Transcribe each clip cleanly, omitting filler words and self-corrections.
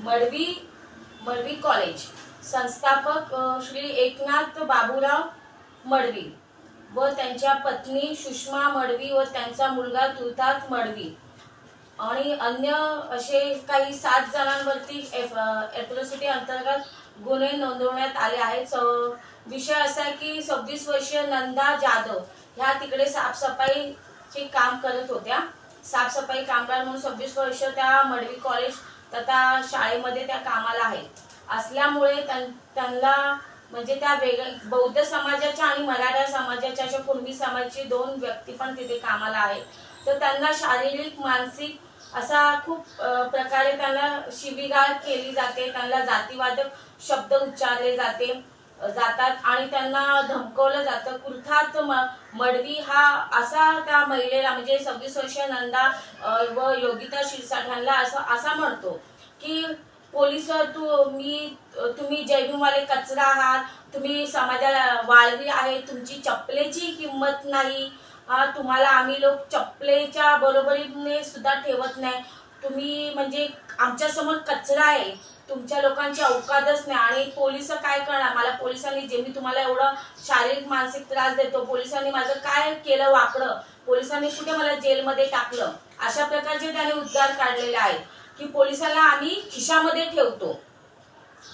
Madavi Madavi college संस्थापक श्री एकनाथ बाबूराव मडवी व त्यांच्या पत्नी सुषमा मडवी व त्यांचा मुलगा तुर्तास मडवी आणि अन्य असे काही 7 जणांवरती एट्रोसिटी अंतर्गत गुन्हे नोंदवण्यात आले आहेत। विषय असा आहे की 26 वर्षीय नंदा जाधव ह्या तिकडे साफसफाईचे काम करत होत्या। साफसफाई कामगार म्हणून 26 वर्ष त्या मडवी कॉलेज तथा शाळेमध्ये त्या कामाला आहेत असल्यामुळे त्यांना म्हणजे त्या बौद्ध समाजाच्या आणि मराठा समाजाच्या अशा कुणबी समाजाची 2 व्यक्ती पण तिथे कामाला आहेत। तर त्यांना शारीरिक मानसिक असा खूप प्रकारे त्यांना शिवीगाळ केली जाते, त्यांना जातीवादक शब्द उच्चारले जातात आणि त्यांना धमकवलं जातं। कुर्थात मडवी हा असा त्या महिलेला म्हणजे 26 वर्षीय नंदा व योगिता शिरसाट यांना असा म्हणतो की पोलीस तुम्ही जयभीमवाले कचरा आहात, तुम्ही समाजाला वाळवी आहे, तुमची चप्पलेची किंमत नाही, तुम्हाला आम्ही लोक चप्पलेच्या बरोबरीने सुद्धा ठेवत नाही, तुम्ही म्हणजे आमच्या समोर कचरा आहे, तुमच्या लोकांची औकातच नाही। आणि पोलिस काय करणार, मला पोलिसांनी जे मी तुम्हाला एवढं शारीरिक मानसिक त्रास देतो, पोलिसांनी माझं काय केलं वाकडं, पोलिसांनी कुठे मला जेलमध्ये टाकलं, अशा प्रकारचे त्याने उद्गार काढलेले आहेत की पोलिसांना आम्ही खिशामध्ये ठेवतो,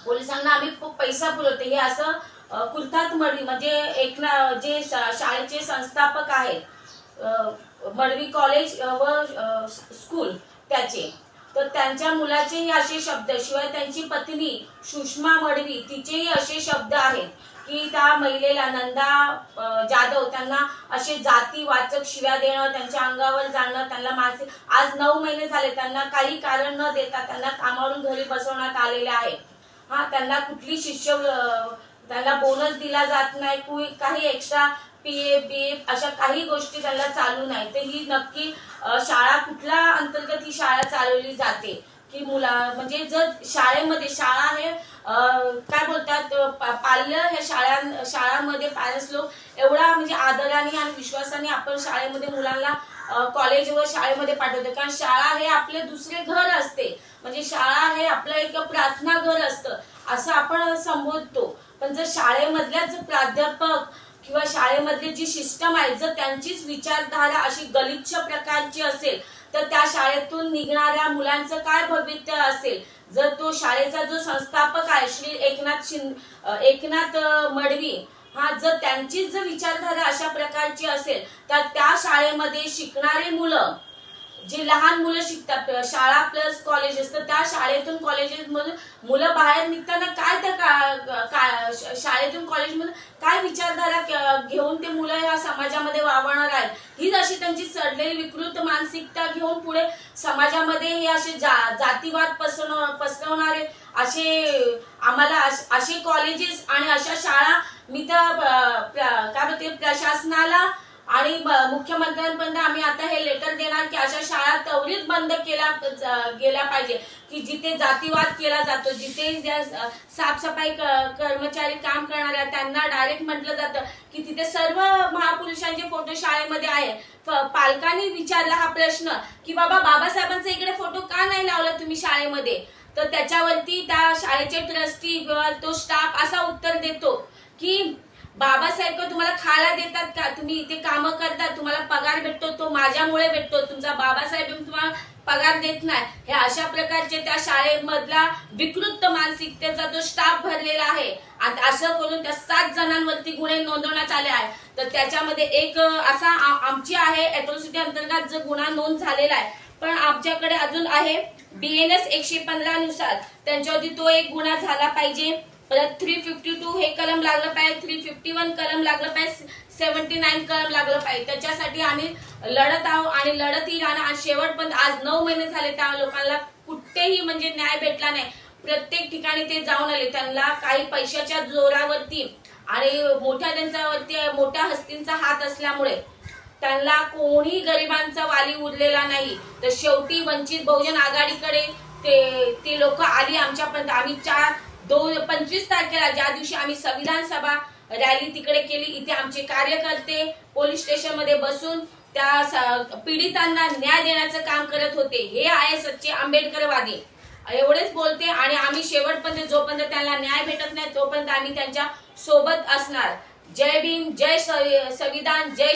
पोलिसांना आम्ही पैसा पुरवतो। हे असं कुर्थात मडवी म्हणजे जे शाळेचे संस्थापक आहेत मडवी कॉलेज व स्कूल त्याचे, तर त्यांच्या मुलाचेही असे शब्द, शिवाय त्यांची पत्नी सुषमा मडवी तिचेही असे शब्द आहेत की त्या महिलेला नंदा जाधव त्यांना असे जातीवाचक शिव्या देणं, त्यांच्या अंगावर जाणं, त्यांना मानसिक आज 9 महिने झाले त्यांना काही कारण न देता त्यांना कामावरून घरी बसवण्यात आलेले आहे। त्यांना कुठली त्यांना बोनस दिला जात नाही, काही एक्स्ट्रा पीएफ बीएफ अशा काही गोष्टी त्यांना चालू नाही। तर ही नक्की शाळा कुठल्या अंतर्गत ही शाळा चालवली जाते की म्हणजे जर शाळेमध्ये शाळा हे काय बोलतात पाल्य हे शाळांमध्ये पॅरेंट्स लोक एवढा म्हणजे आदराने आणि विश्वासाने आपण शाळेमध्ये मुलांना कॉलेज व शाळेमध्ये पाठवतो, कारण शाळा हे आपले दुसरे घर असते, म्हणजे शाळा हे आपलं एक प्रार्थना घर असतं असं आपण संबोधतो। पण जर शाळेमधल्या जर प्राध्यापक किंवा शाळेमधली जी सिस्टम आहे जर त्यांचीच विचारधारा अशी गलिच्छ प्रकारची असेल तर त्या शाळेतून निघणाऱ्या मुलांचं काय भवितव्य असेल। जर तो शाळेचा जो संस्थापक आहे श्री एकनाथ मडवी जर त्यांचीच जर विचारधारा अशा प्रकारची असेल तर त्या शाळेमध्ये शिकणारे मुलं जे लहान मुलं शिकतात, शाळा प्लस कॉलेज असतं, त्या शाळेतून कॉलेजेसमधून मुलं बाहेर निघताना काय त्या शाळेतून कॉलेजमधून काय विचारधारा घेऊन ते मुलं ह्या समाजामध्ये वावरणार आहेत, हीच अशी त्यांची चढलेली विकृत मानसिकता घेऊन पुढे समाजामध्ये हे असे जातीवाद पसरवणारे आम्हाला असे कॉलेजेस आणि अशा शाळा मी तर काय म्हणते प्रशासनाला आणि मुख्यमंत्र्यांपर्यंत आम्ही आता हे लेटर देणार की अशा शाळा त्वरित बंद गेल्या पाहिजे की जिथे जातीवाद केला जातो, जिथे साफसफाई कर्मचारी काम करणारे त्यांना डायरेक्ट म्हटलं जातं की तिथे सर्व महापुरुषांचे फोटो शाळेमध्ये आहे। पालकांनी विचारला हा प्रश्न की बाबासाहेबांचा इकडे फोटो का नाही लावला तुम्ही शाळेमध्ये, तर त्याच्यावरती त्या शाळेचे ट्रस्टी किंवा तो स्टाफ असा उत्तर देतो की बाबासाहेब तुम्हाला खायला देतात का, तुम्ही इथे काम करता, तुम्हाला पगार भेटतो तो माझ्यामुळे भेटतो, तुमचा बाबासाहेब तुम्हाला पगार देत नाही। हे अशा प्रकारचे त्या शाळेमधला विकृत मानसिकतेचा जो स्टाफ भरलेला आहे आणि असं करून त्या 7 जणांवरती गुन्हे नोंदवण्यात आले आहे। तर त्याच्यामध्ये एक असा आमची आहे एट्रोसिटी अंतर्गत जो गुन्हा नोंद झालेला आहे, पण आमच्याकडे अजून आहे BNS 115 नुसार त्यांच्यावरती तो एक गुन्हा झाला पाहिजे, परत 352 हे कलम लागलं पाहिजे, 351 कलम लागलं पाहिजे, 79 कलम लागलं पाहिजे। त्याच्यासाठी आम्ही लढत आहोत आणि लढतही राहणार आणि शेवटपर्यंत आज 9 महिने झाले त्या लोकांना कुठेही म्हणजे न्याय भेटला नाही। प्रत्येक ठिकाणी ते जाऊन आले, त्यांना काही पैशाच्या जोरावरती आणि त्यांच्यावरती मोठ्या हस्तींचा हात असल्यामुळे त्यांना कोणी गरिबांचा वाली उरलेला नाही। तर शेवटी वंचित बहुजन आघाडीकडे ते लोक आली आमच्यापर्यंत। आम्ही 25 तारखेला ज्या दिवशी आम्ही संविधान सभा रॅली तिकडे केली, इथे आमचे कार्यकर्ते पोलीस स्टेशन मध्ये बसून त्या पीडितांना न्याय देण्याचं काम करत होते। हे आहे सच्चे आंबेडकरवादी। एवढेच बोलते आणि आम्ही शेवटपर्यंत जोपर्यंत त्यांना न्याय भेटत नाही तोपर्यंत आम्ही त्यांच्या सोबत असणार. जय भीम, जय संविधान, जय